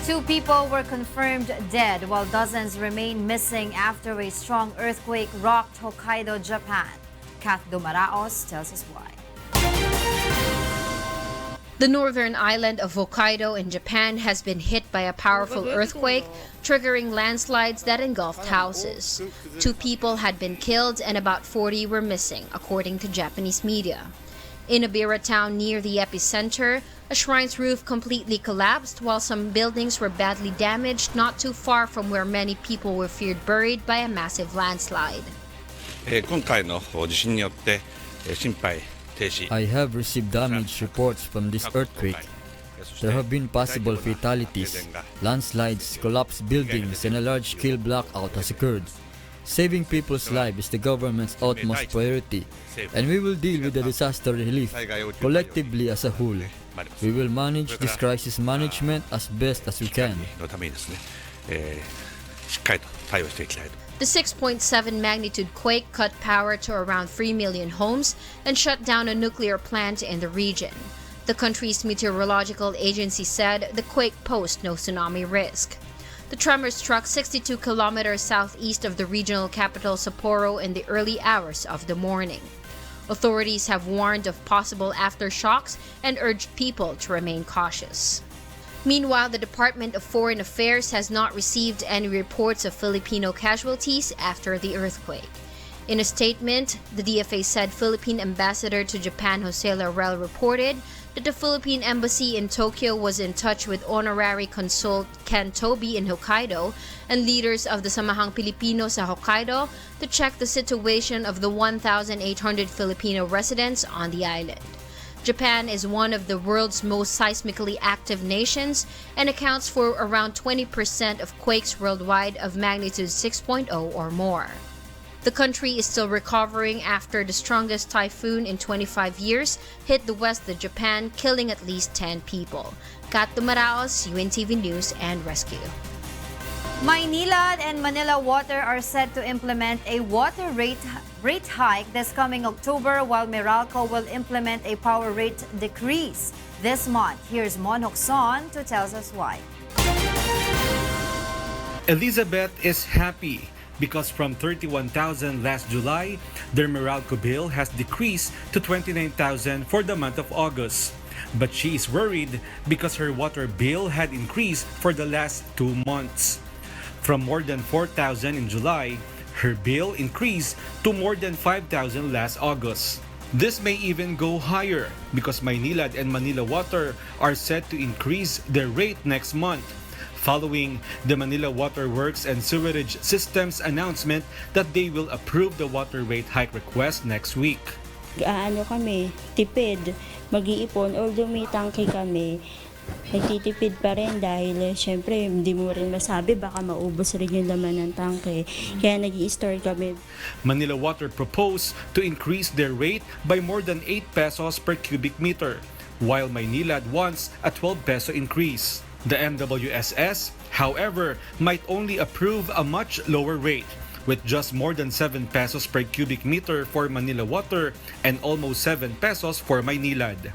2 people were confirmed dead while dozens remain missing after a strong earthquake rocked Hokkaido, Japan. Castro tells us why. The northern island of Hokkaido in Japan has been hit by a powerful earthquake, triggering landslides that engulfed houses. 2 people had been killed and about 40 were missing, according to Japanese media. In Abira town near the epicenter, a shrine's roof completely collapsed while some buildings were badly damaged not too far from where many people were feared buried by a massive landslide. I have received damage reports from this earthquake. There have been possible fatalities, landslides, collapsed buildings, and a large-scale blackout has occurred. Saving people's lives is the government's utmost priority, and we will deal with the disaster relief collectively as a whole. We will manage this crisis management as best as we can. The 6.7 magnitude quake cut power to around 3 million homes and shut down a nuclear plant in the region. The country's meteorological agency said the quake posed no tsunami risk. The tremor struck 62 kilometers southeast of the regional capital Sapporo in the early hours of the morning. Authorities have warned of possible aftershocks and urged people to remain cautious. Meanwhile, the Department of Foreign Affairs has not received any reports of Filipino casualties after the earthquake. In a statement, the DFA said Philippine Ambassador to Japan Jose Laurel reported that the Philippine Embassy in Tokyo was in touch with Honorary Consul Ken Toby in Hokkaido and leaders of the Samahang Pilipino sa Hokkaido to check the situation of the 1,800 Filipino residents on the island. Japan is one of the world's most seismically active nations and accounts for around 20% of quakes worldwide of magnitude 6.0 or more. The country is still recovering after the strongest typhoon in 25 years hit the west of Japan, killing at least 10 people. Castro, UNTV News and Rescue. Maynilad and Manila Water are set to implement a water rate hike this coming October, while Meralco will implement a power rate decrease this month. Here's Mon Hokson to tell us why. Elizabeth is happy because from 31,000 last July, their Meralco bill has decreased to 29,000 for the month of August. But she is worried because her water bill had increased for the last 2 months. From more than 4,000 in July, her bill increased to more than 5,000 last August. This may even go higher because Maynilad and Manila Water are set to increase their rate next month, following the Manila Water Works and Sewerage Systems announcement that they will approve the water rate hike request next week. Kami, tipid, mag-iipon, although may tangke kami, nagtitipid pa rin dahil syempre hindi mo rin masabi baka maubos rin yung laman ng tangke. Kaya nag-i-store kami. Manila Water proposed to increase their rate by more than 8 pesos per cubic meter, while Maynilad wants a 12 peso increase. The MWSS, however, might only approve a much lower rate, with just more than 7 pesos per cubic meter for Manila Water and almost 7 pesos for Maynilad.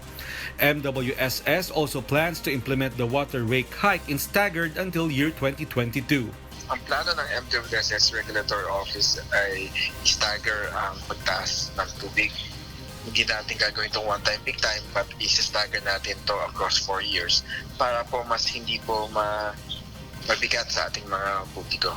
MWSS also plans to implement the water rate hike in staggered until year 2022. Ang plano ng MWSS Regulatory Office ay stagger ang pagtaas ng tubig. Hindi natin gagawin itong one-time, big time, but i-stagger natin to across 4 years para po mas hindi po mabigat sa ating mga publiko.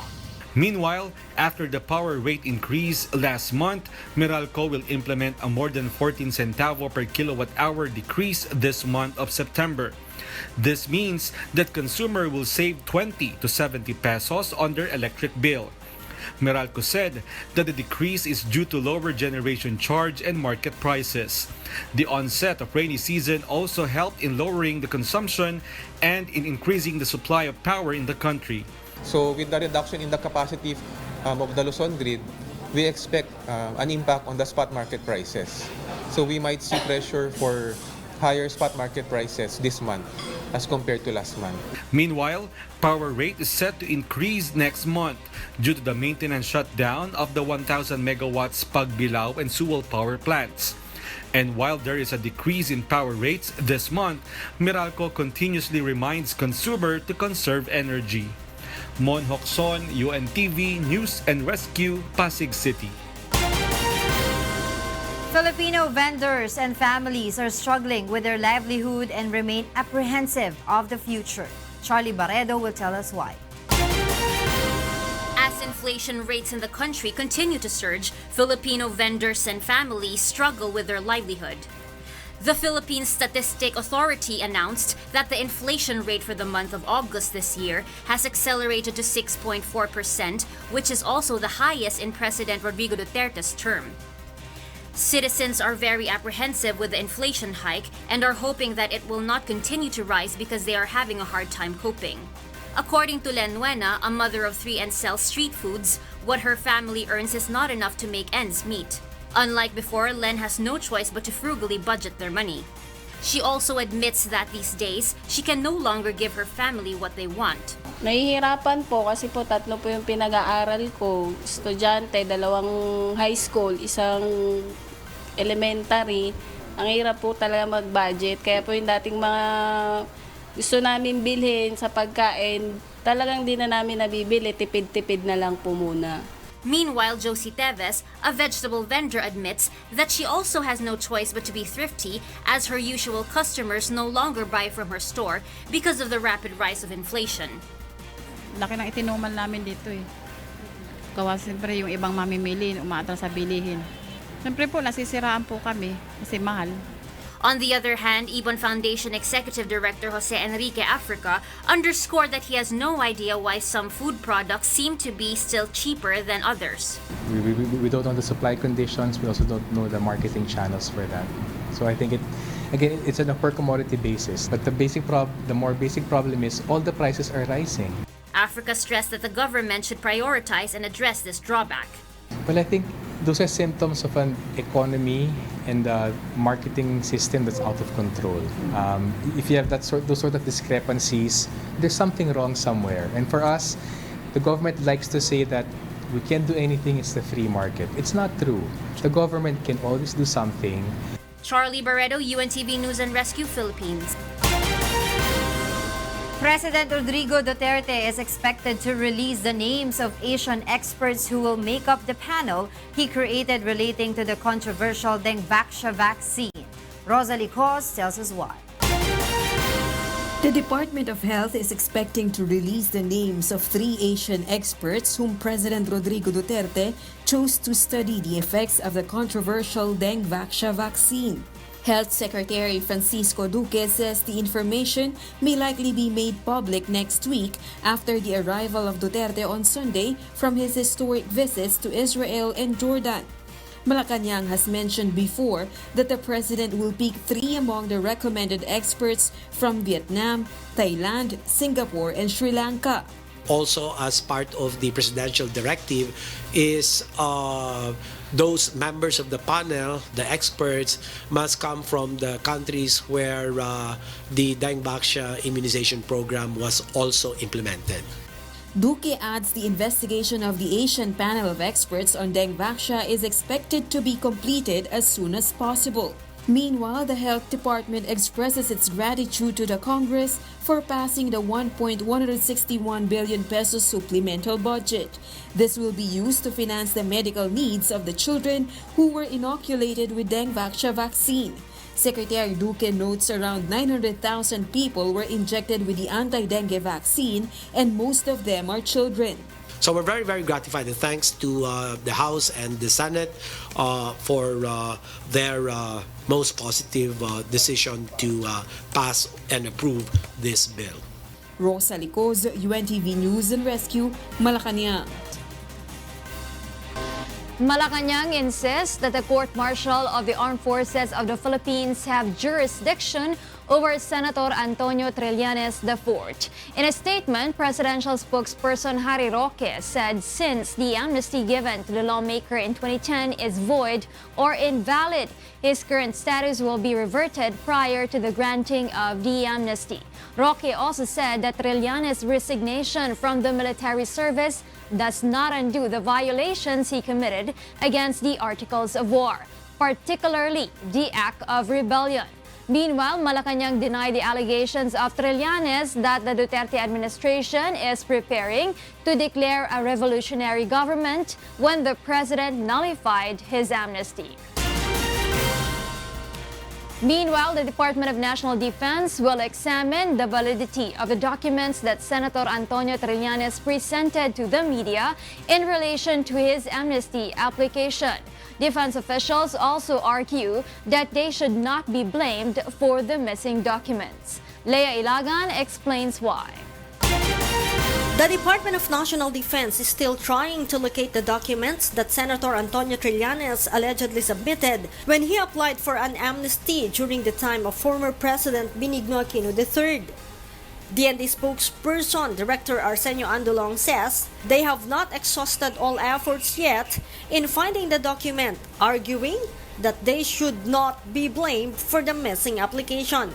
Meanwhile, after the power rate increase last month, Meralco will implement a more than 14 centavo per kilowatt-hour decrease this month of September. This means that consumer will save 20 to 70 pesos on their electric bill. Meralco said that the decrease is due to lower generation charge and market prices. The onset of rainy season also helped in lowering the consumption and in increasing the supply of power in the country. So with the reduction in the capacity of the Luzon grid, we expect an impact on the spot market prices. So we might see pressure for higher spot market prices this month as compared to last month. Meanwhile, power rate is set to increase next month due to the maintenance shutdown of the 1,000 megawatts Pagbilao and Suwal power plants. And while there is a decrease in power rates this month, Meralco continuously reminds consumer to conserve energy. Mon Hokson, UNTV News and Rescue, Pasig City. Filipino vendors and families are struggling with their livelihood and remain apprehensive of the future. Charlie Barredo will tell us why. As inflation rates in the country continue to surge, Filipino vendors and families struggle with their livelihood. The Philippine Statistic Authority announced that the inflation rate for the month of August this year has accelerated to 6.4%, which is also the highest in President Rodrigo Duterte's term. Citizens are very apprehensive with the inflation hike and are hoping that it will not continue to rise because they are having a hard time coping. According to Lenuena, a mother of 3 and sells street foods, what her family earns is not enough to make ends meet. Unlike before, Len has no choice but to frugally budget their money. She also admits that these days, she can no longer give her family what they want. Nahihirapan po kasi po 3 po yung pinag-aaral ko. Estudyante, 2 high school, 1 elementary. Ang hirap po talaga mag-budget. Kaya po yung dating mga gusto namin bilhin sa pagkain, talagang di na namin nabibili, tipid-tipid na lang po muna. Meanwhile, Josie Teves, a vegetable vendor, admits that she also has no choice but to be thrifty as her usual customers no longer buy from her store because of the rapid rise of inflation. Laki ng itinuman namin dito eh. Kawa siyempre yung ibang mamimili, umaatras sa bilihin. Siyempre po, nasisiraan po kami kasi mahal. On the other hand, Ibon Foundation Executive Director Jose Enrique Africa underscored that he has no idea why some food products seem to be still cheaper than others. We don't know the supply conditions. We also don't know the marketing channels for that. So I think it's on a per commodity basis. But the more basic problem is all the prices are rising. Africa stressed that the government should prioritize and address this drawback. Well, I think those are symptoms of an economy and a marketing system that's out of control. If you have those sort of discrepancies, there's something wrong somewhere. And for us, the government likes to say that we can't do anything, it's the free market. It's not true. The government can always do something. Charlie Barredo, UNTV News and Rescue, Philippines. President Rodrigo Duterte is expected to release the names of Asian experts who will make up the panel he created relating to the controversial Dengvaxia vaccine. Rosalie Cos tells us why. The Department of Health is expecting to release the names of 3 Asian experts whom President Rodrigo Duterte chose to study the effects of the controversial Dengvaxia vaccine. Health Secretary Francisco Duque says the information may likely be made public next week after the arrival of Duterte on Sunday from his historic visits to Israel and Jordan. Malacanang has mentioned before that the president will pick 3 among the recommended experts from Vietnam, Thailand, Singapore, and Sri Lanka. Also, as part of the presidential directive is those members of the panel, the experts, must come from the countries where the Dengvaxia immunization program was also implemented. Duque adds the investigation of the Asian panel of experts on Dengvaxia is expected to be completed as soon as possible. Meanwhile, the Health Department expresses its gratitude to the Congress for passing the 1.161 billion pesos supplemental budget. This will be used to finance the medical needs of the children who were inoculated with Dengvaxia vaccine. Secretary Duque notes around 900,000 people were injected with the anti-dengue vaccine and most of them are children. So we're very, very gratified, and thanks to the House and the Senate for their most positive decision to pass and approve this bill. Rosalie Cos, UNTV News and Rescue, Malacanang. Malacanang insists that the Court-Martial of the Armed Forces of the Philippines have jurisdiction over Senator Antonio Trillanes IV. In a statement, presidential spokesperson Harry Roque said since the amnesty given to the lawmaker in 2010 is void or invalid, his current status will be reverted prior to the granting of the amnesty. Roque also said that Trillanes' resignation from the military service does not undo the violations he committed against the Articles of War. particularly the act of rebellion. Meanwhile, Malacanang denied the allegations of Trillanes that the Duterte administration is preparing to declare a revolutionary government when the president nullified his amnesty. Meanwhile, the Department of National Defense will examine the validity of the documents that Senator Antonio Trillanes presented to the media in relation to his amnesty application. Defense officials also argue that they should not be blamed for the missing documents. Leah Ilagan explains why. The Department of National Defense is still trying to locate the documents that Senator Antonio Trillanes allegedly submitted when he applied for an amnesty during the time of former President Benigno Aquino III. DND spokesperson Director Arsenio Andolong says they have not exhausted all efforts yet in finding the document, arguing that they should not be blamed for the missing application.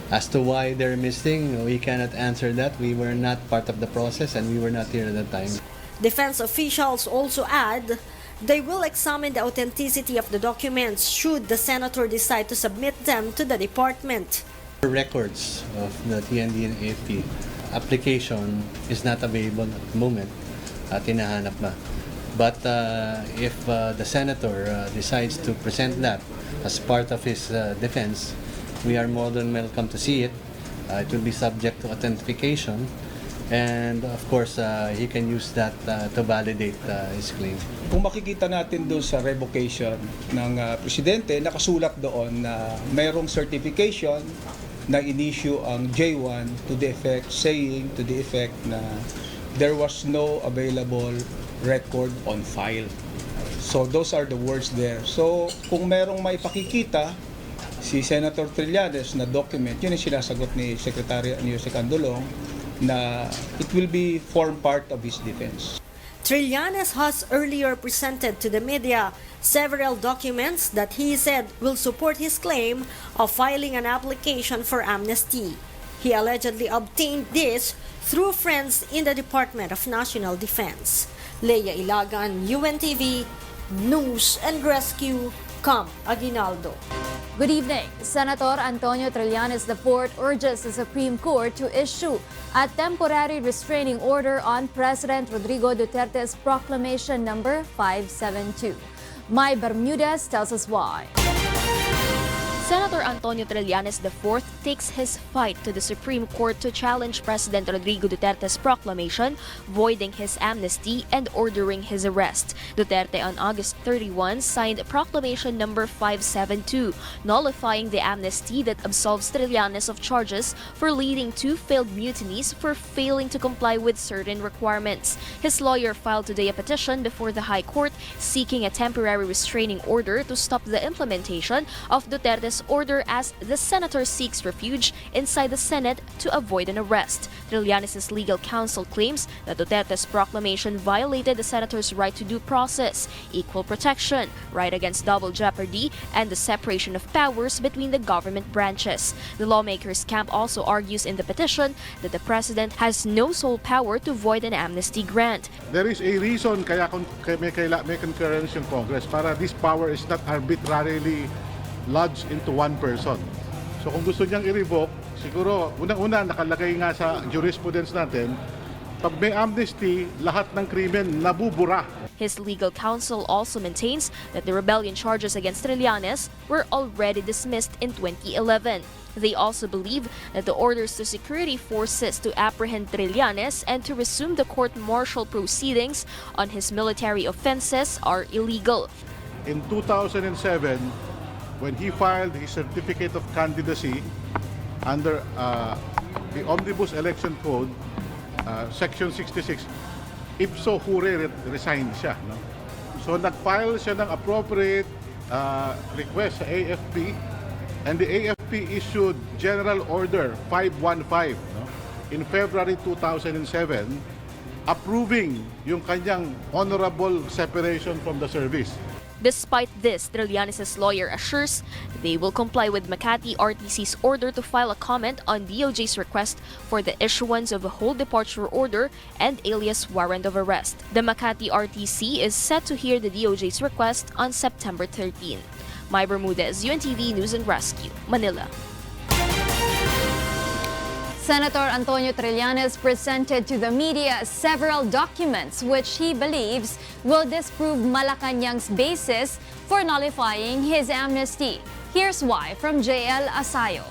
As to why they're missing, we cannot answer that. We were not part of the process and we were not here at the time. Defense officials also add they will examine the authenticity of the documents should the senator decide to submit them to the department. The records of the TND and AFP application is not available at the moment. Tinahanap na. But if the senator decides to present that as part of his defense, we are more than welcome to see it. It will be subject to authentication, and of course, he can use that to validate his claim. Kung makikita natin doon sa revocation ng presidente, nakasulat doon na mayroong certification na in-issue ang J1 to the effect, saying to the effect na there was no available record on file. So those are the words there. So kung merong may pakikita si Senator Trillanes na document, yun ang sinasagot ni Secretary Andolong na it will be form part of his defense. Trillanes has earlier presented to the media several documents that he said will support his claim of filing an application for amnesty. He allegedly obtained this through friends in the Department of National Defense. Leah Ilagan, UNTV, News and Rescue, Camp Aguinaldo. Good evening. Senator Antonio Trillanes IV urges the Supreme Court to issue a temporary restraining order on President Rodrigo Duterte's Proclamation number 572. Mai Bermudez tells us why. Senator Antonio Trillanes IV takes his fight to the Supreme Court to challenge President Rodrigo Duterte's proclamation, voiding his amnesty and ordering his arrest. Duterte on August 31 signed Proclamation number 572, nullifying the amnesty that absolves Trillanes of charges for leading two failed mutinies for failing to comply with certain requirements. His lawyer filed today a petition before the High Court seeking a temporary restraining order to stop the implementation of Duterte's order as the senator seeks refuge inside the Senate to avoid an arrest. Trillanes' legal counsel claims that Duterte's proclamation violated the senator's right to due process, equal protection, right against double jeopardy, and the separation of powers between the government branches. The lawmakers' camp also argues in the petition that the president has no sole power to void an amnesty grant. There is a reason kaya may concurrence yung Congress para this power is not arbitrarily lodged into one person. So kung gusto niyang i-revoke, siguro unang-una nakalagay nga sa jurisprudence natin, pag may amnesty, lahat ng krimen nabubura. His legal counsel also maintains that the rebellion charges against Trillanes were already dismissed in 2011. They also believe that the orders to security forces to apprehend Trillanes and to resume the court-martial proceedings on his military offenses are illegal. In 2007, when he filed his certificate of candidacy under the Omnibus Election Code, Section 66, ipso hure resigned siya. No? So nag-file siya ng appropriate request sa AFP, and the AFP issued General Order 515 no? in February 2007, approving yung kanyang honorable separation from the service. Despite this, Trillanes' lawyer assures they will comply with Makati RTC's order to file a comment on DOJ's request for the issuance of a whole departure order and alias warrant of arrest. The Makati RTC is set to hear the DOJ's request on September 13. Mai Bermudez, UNTV News and Rescue, Manila. Senator Antonio Trillanes presented to the media several documents which he believes will disprove Malacanang's basis for nullifying his amnesty. Here's why from JL Asayo.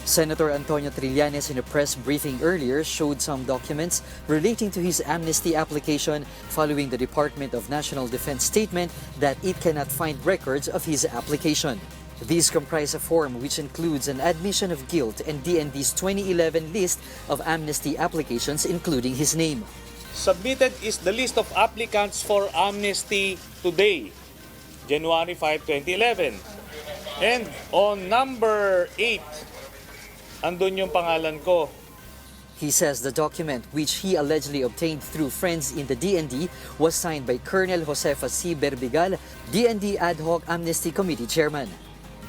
Senator Antonio Trillanes in a press briefing earlier showed some documents relating to his amnesty application following the Department of National Defense statement that it cannot find records of his application. These comprise a form which includes an admission of guilt and DND's 2011 list of amnesty applications including his name. Submitted is the list of applicants for amnesty today, January 5, 2011. And on number 8, andun yung pangalan ko. He says the document, which he allegedly obtained through friends in the DND, was signed by Colonel Josefa C. Berbigal, DND Ad Hoc Amnesty Committee Chairman.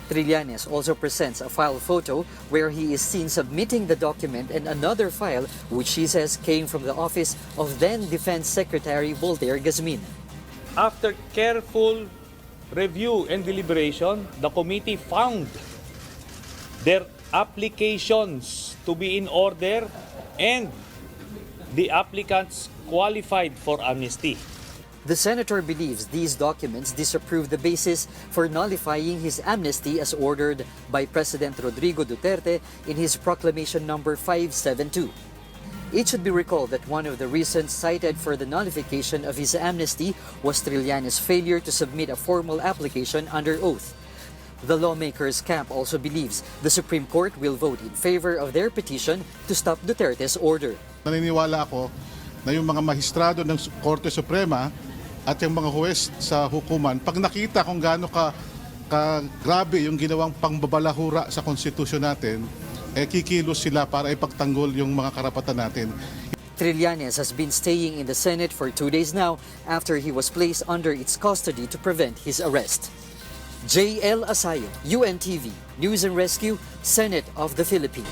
Trillanes also presents a file photo where he is seen submitting the document and another file which he says came from the office of then Defense Secretary Voltaire Gazmin. After careful review and deliberation, the committee found their applications to be in order and the applicants qualified for amnesty. The senator believes these documents disapprove the basis for nullifying his amnesty as ordered by President Rodrigo Duterte in his proclamation number 572. It should be recalled that one of the reasons cited for the nullification of his amnesty was Trillanes' failure to submit a formal application under oath. The lawmakers' camp also believes the Supreme Court will vote in favor of their petition to stop Duterte's order. Naniniwala ako na yung mga magistrado ng Korte Suprema at yung mga huwes sa hukuman, pag nakita kung gaano grabe yung ginawang pangbabalahura sa konstitusyon natin, kikilos sila para ipagtanggol yung mga karapatan natin. Trillanes has been staying in the Senate for 2 days now after he was placed under its custody to prevent his arrest. JL Asayo, UNTV, News and Rescue, Senate of the Philippines.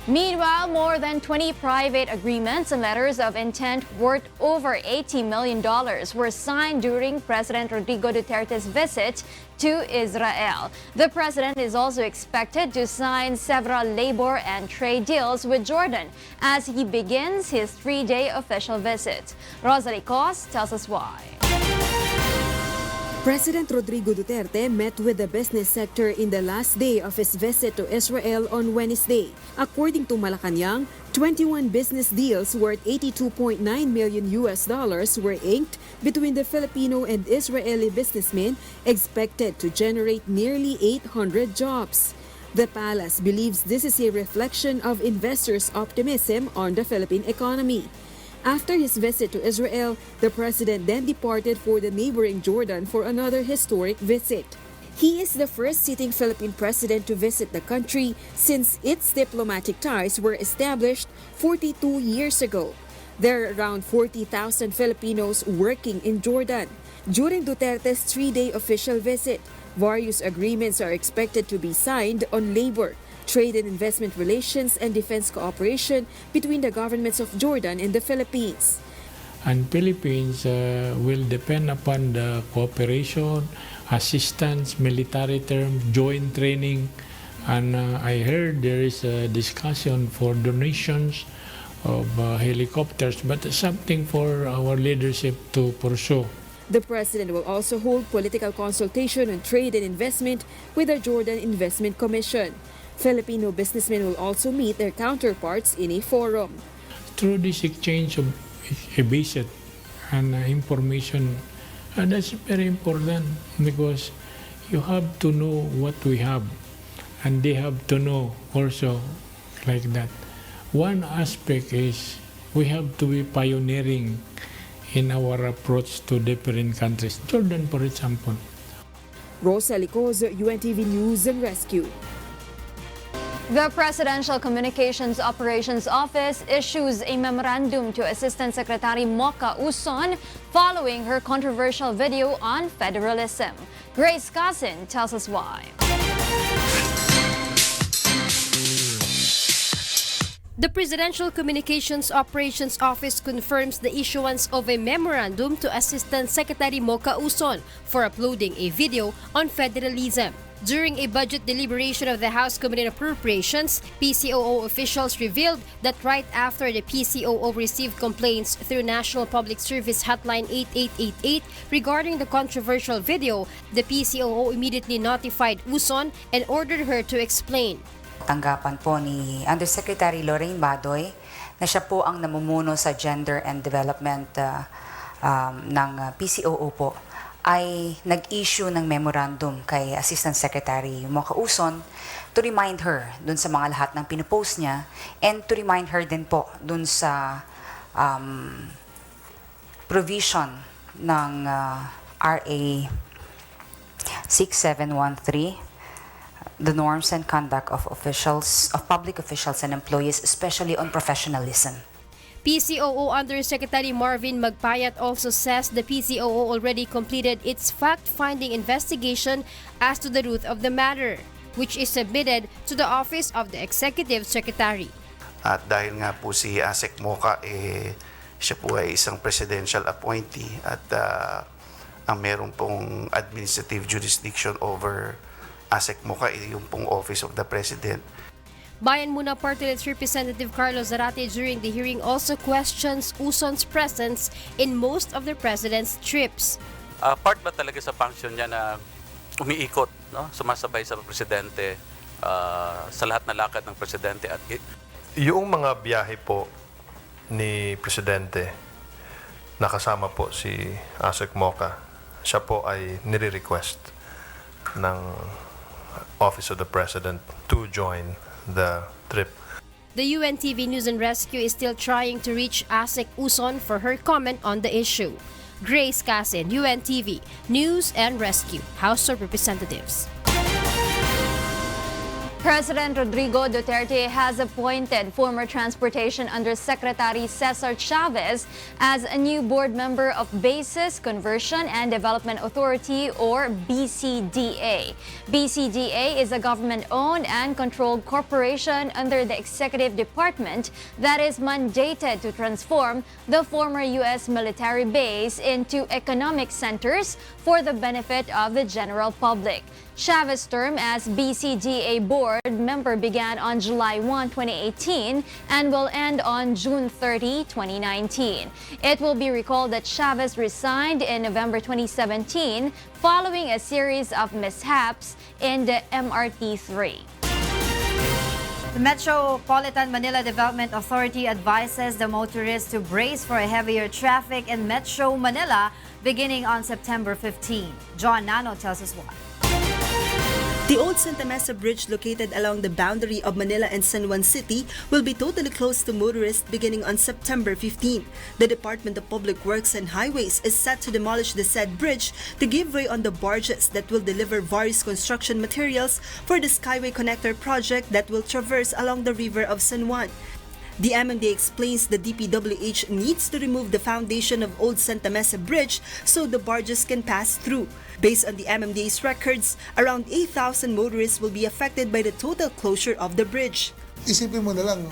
Meanwhile, more than 20 private agreements and letters of intent worth over $80 million were signed during President Rodrigo Duterte's visit to Israel. The president is also expected to sign several labor and trade deals with Jordan as he begins his 3-day official visit. Rosalie Cos tells us why. President Rodrigo Duterte met with the business sector in the last day of his visit to Israel on Wednesday. According to Malacanang, 21 business deals worth $82.9 million were inked between the Filipino and Israeli businessmen, expected to generate nearly 800 jobs. The palace believes this is a reflection of investors' optimism on the Philippine economy. After his visit to Israel, the president then departed for the neighboring Jordan for another historic visit. He is the first sitting Philippine president to visit the country since its diplomatic ties were established 42 years ago. There are around 40,000 Filipinos working in Jordan. During Duterte's 3-day official visit, various agreements are expected to be signed on labor, trade and investment relations, and defense cooperation between the governments of Jordan and the Philippines. And Philippines will depend upon the cooperation, assistance, military term, joint training, and I heard there is a discussion for donations of helicopters, but something for our leadership to pursue. The president will also hold political consultation on trade and investment with the Jordan Investment Commission. Filipino businessmen will also meet their counterparts in a forum. Through this exchange of a visit and information, that's very important because you have to know what we have and they have to know also like that. One aspect is we have to be pioneering in our approach to different countries. Jordan, for example. Rosalie Cos, UNTV News and Rescue. The Presidential Communications Operations Office issues a memorandum to Assistant Secretary Mocha Uson following her controversial video on federalism. Grace Casin tells us why. The Presidential Communications Operations Office confirms the issuance of a memorandum to Assistant Secretary Mocha Uson for uploading a video on federalism. During a budget deliberation of the House Committee on Appropriations, PCOO officials revealed that right after the PCOO received complaints through National Public Service Hotline 8888 regarding the controversial video, the PCOO immediately notified Uson and ordered her to explain. Tanggapan po ni Undersecretary Lorraine Badoy na siya po ang namumuno sa Gender and Development ng PCOO po ay nag-issue ng memorandum kay Assistant Secretary Mocha Uson to remind her dun sa mga lahat ng pinupost niya and to remind her din po dun sa provision ng RA 6713, the norms and conduct of public officials and employees, especially on professionalism. PCOO Undersecretary Marvin Magpayat also says the PCOO already completed its fact-finding investigation as to the root of the matter, which is submitted to the Office of the Executive Secretary. At dahil nga po si ASEC Mocha, siya po ay isang presidential appointee at ang meron pong administrative jurisdiction over ASEC Mocha, yung pong Office of the President. Bayan Muna Party List Representative Carlos Zarate during the hearing also questions Uson's presence in most of the President's trips. Part ba talaga sa function niya na umiikot, no? Sumasabay sa Presidente sa lahat na lakad ng Presidente? At yung mga biyahe po ni Presidente, nakasama po si ASEC Mocha, siya po ay nire-request ng Office of the President to join the trip. The UNTV News and Rescue is still trying to reach ASEC Uson for her comment on the issue. Grace Casin, UNTV News and Rescue, House of Representatives. President Rodrigo Duterte has appointed former Transportation Undersecretary Cesar Chavez as a new board member of Bases Conversion and Development Authority, or BCDA. BCDA is a government-owned and controlled corporation under the Executive Department that is mandated to transform the former U.S. military base into economic centers for the benefit of the general public. Chavez's term as BCDA board member began on July 1, 2018 and will end on June 30, 2019. It will be recalled that Chavez resigned in November 2017 following a series of mishaps in the MRT-3. The Metropolitan Manila Development Authority advises the motorists to brace for a heavier traffic in Metro Manila beginning on September 15. John Nano tells us why. The old Santa Mesa Bridge, located along the boundary of Manila and San Juan City, will be totally closed to motorists beginning on September 15. The Department of Public Works and Highways is set to demolish the said bridge to give way on the barges that will deliver various construction materials for the Skyway Connector project that will traverse along the river of San Juan. The MMDA explains the DPWH needs to remove the foundation of Old Santa Mesa Bridge so the barges can pass through. Based on the MMDA's records, around 8,000 motorists will be affected by the total closure of the bridge. Isipin mo na lang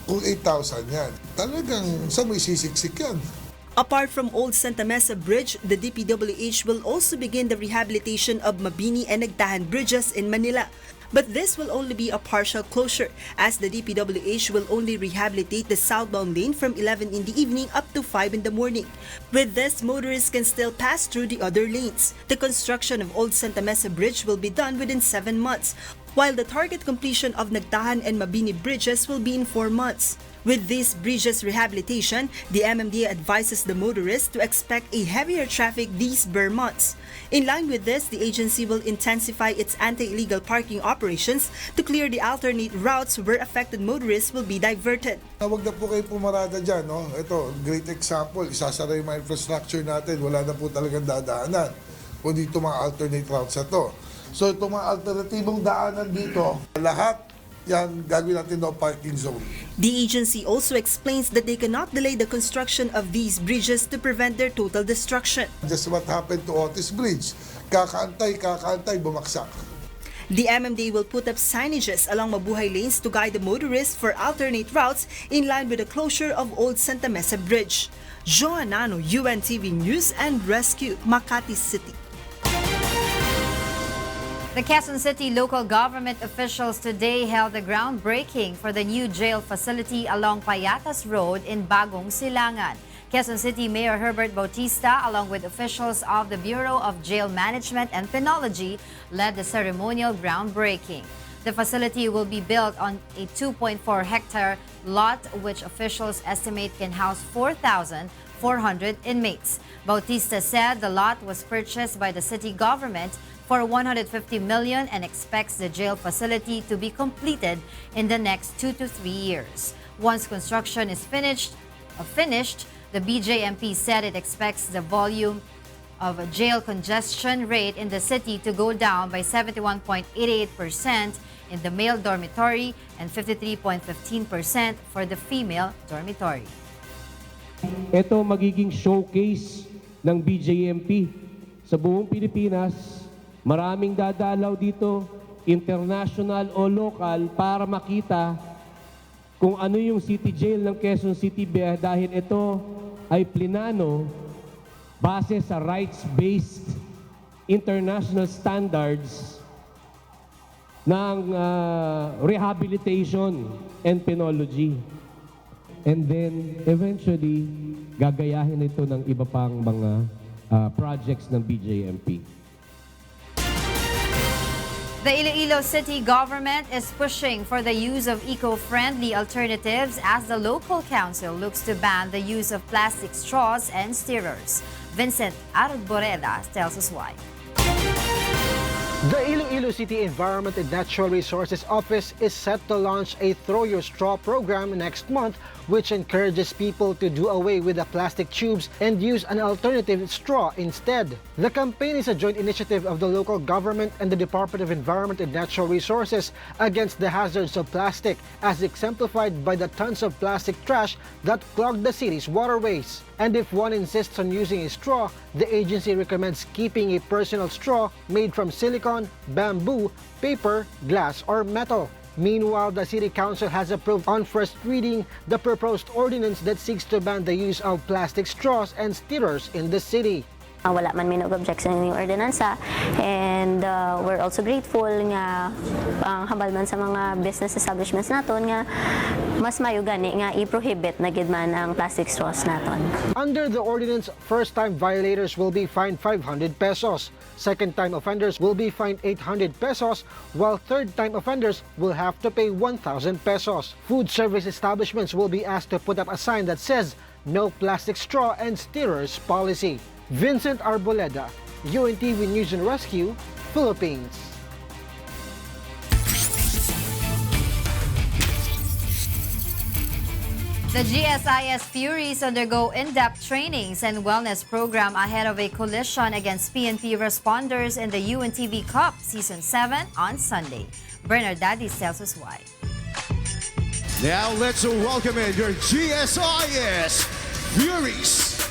kung 8,000 yan. Talagang saan mo isisiksik yan? Apart from Old Santa Mesa Bridge, the DPWH will also begin the rehabilitation of Mabini and Nagtahan bridges in Manila. But this will only be a partial closure, as the DPWH will only rehabilitate the southbound lane from 11 in the evening up to 5 in the morning. With this, motorists can still pass through the other lanes. The construction of Old Santa Mesa Bridge will be done within 7 months, while the target completion of Nagtahan and Mabini bridges will be in 4 months. With this bridges rehabilitation, the MMDA advises the motorists to expect a heavier traffic these bare months. In line with this, the agency will intensify its anti-illegal parking operations to clear the alternate routes where affected motorists will be diverted. Huwag na po kayo pumarada dyan. No? Ito, great example. Isasara yung mga infrastructure natin. Wala na po talagang dadaanan. Kundi itong mga alternate routes na to. So itong mga alternatibong daanan dito, lahat yan gagawin natin no parking zone. The agency also explains that they cannot delay the construction of these bridges to prevent their total destruction. Just what happened to Otis Bridge. Kakaantay, bumaksak. The MMDA will put up signages along Mabuhay lanes to guide the motorists for alternate routes in line with the closure of Old Santa Mesa Bridge. Joanano, UNTV News and Rescue, Makati City. The Quezon City local government officials today held a groundbreaking for the new jail facility along Payatas Road in Bagong Silangan. Quezon City Mayor Herbert Bautista, along with officials of the Bureau of Jail Management and Penology, led the ceremonial groundbreaking. The facility will be built on a 2.4-hectare lot, which officials estimate can house 4,400 inmates. Bautista said the lot was purchased by the city government for 150 million and expects the jail facility to be completed in the next 2 to 3 years. Once construction is finished, the BJMP said it expects the volume of a jail congestion rate in the city to go down by 71.88% in the male dormitory and 53.15% for the female dormitory. Ito magiging showcase ng BJMP sa buong Pilipinas. Maraming dadalaw dito, international o local, para makita kung ano yung city jail ng Quezon City dahil ito ay plinano base sa rights-based international standards ng rehabilitation and penology. And then eventually gagayahin ito ng iba pang mga projects ng BJMP. The Iloilo City government is pushing for the use of eco-friendly alternatives as the local council looks to ban the use of plastic straws and stirrers. Vincent Arboreda tells us why. The Iloilo City Environment and Natural Resources Office is set to launch a Throw Your Straw program next month, which encourages people to do away with the plastic tubes and use an alternative straw instead. The campaign is a joint initiative of the local government and the Department of Environment and Natural Resources against the hazards of plastic, as exemplified by the tons of plastic trash that clog the city's waterways. And if one insists on using a straw, the agency recommends keeping a personal straw made from silicone, bamboo, paper, glass, or metal. Meanwhile, the City Council has approved on first reading the proposed ordinance that seeks to ban the use of plastic straws and stirrers in the city. Wala man may nag-objection ng ordinansa, and we're also grateful nga hambal man sa mga business establishments naton nga mas mayo gani nga i-prohibit na gid man ang plastic straws naton. Under the ordinance, first-time violators will be fined 500 pesos. Second-time offenders will be fined 800 pesos, while third-time offenders will have to pay 1,000 pesos. Food service establishments will be asked to put up a sign that says "No Plastic Straw and Stirrers Policy." Vincent Arboleda, UNTV News and Rescue, Philippines. The GSIS Furies undergo in-depth trainings and wellness program ahead of a collision against PNP responders in the UNTV Cup Season 7 on Sunday. Bernard Daddy tells us why. Now let's welcome in your GSIS Furies.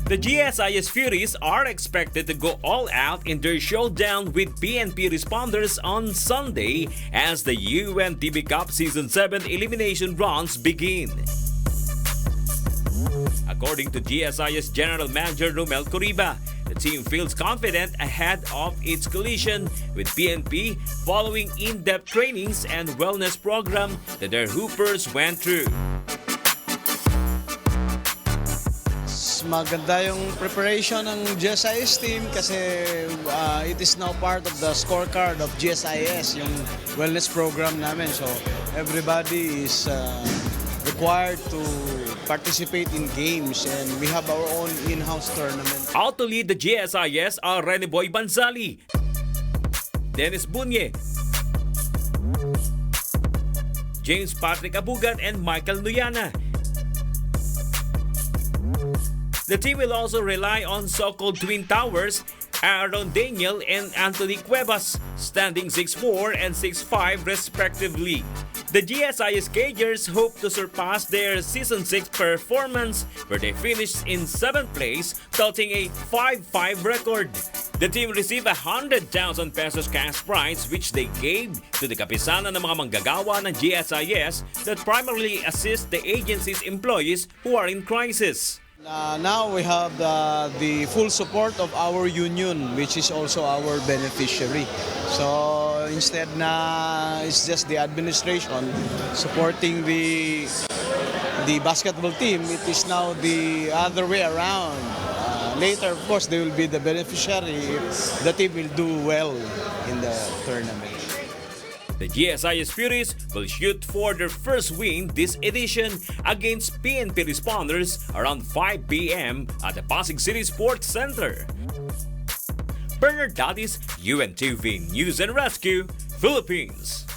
The GSIS Furies are expected to go all out in their showdown with PNP responders on Sunday as the UNTV Cup Season 7 elimination rounds begin. According to GSIS General Manager Romel Coriba, the team feels confident ahead of its collision with PNP following in-depth trainings and wellness program that their hoopers went through. Maganda yung preparation ng GSIS team kasi it is now part of the scorecard of GSIS, yung wellness program namin. So everybody is required to participate in games and we have our own in-house tournament. Out to lead the GSIS are Rene Boy Banzali, Dennis Bunye, James Patrick Abugat, and Michael Nuyana. The team will also rely on so-called Twin Towers, Aaron Daniel and Anthony Cuevas, standing 6'4 and 6'5 respectively. The GSIS Cagers hope to surpass their Season 6 performance where they finished in 7th place, touting a 5-5 record. The team received 100,000 pesos cash prize which they gave to the kapisanan ng mga manggagawa ng GSIS that primarily assist the agency's employees who are in crisis. Now we have the full support of our union, which is also our beneficiary. So instead na it's just the administration supporting the basketball team, it is now the other way around. Later, of course, they will be the beneficiary if the team will do well in the tournament. The GSIS Furies will shoot for their first win this edition against PNP responders around 5 p.m. at the Pasig City Sports Center. Bernard Dadis, UNTV News and Rescue, Philippines.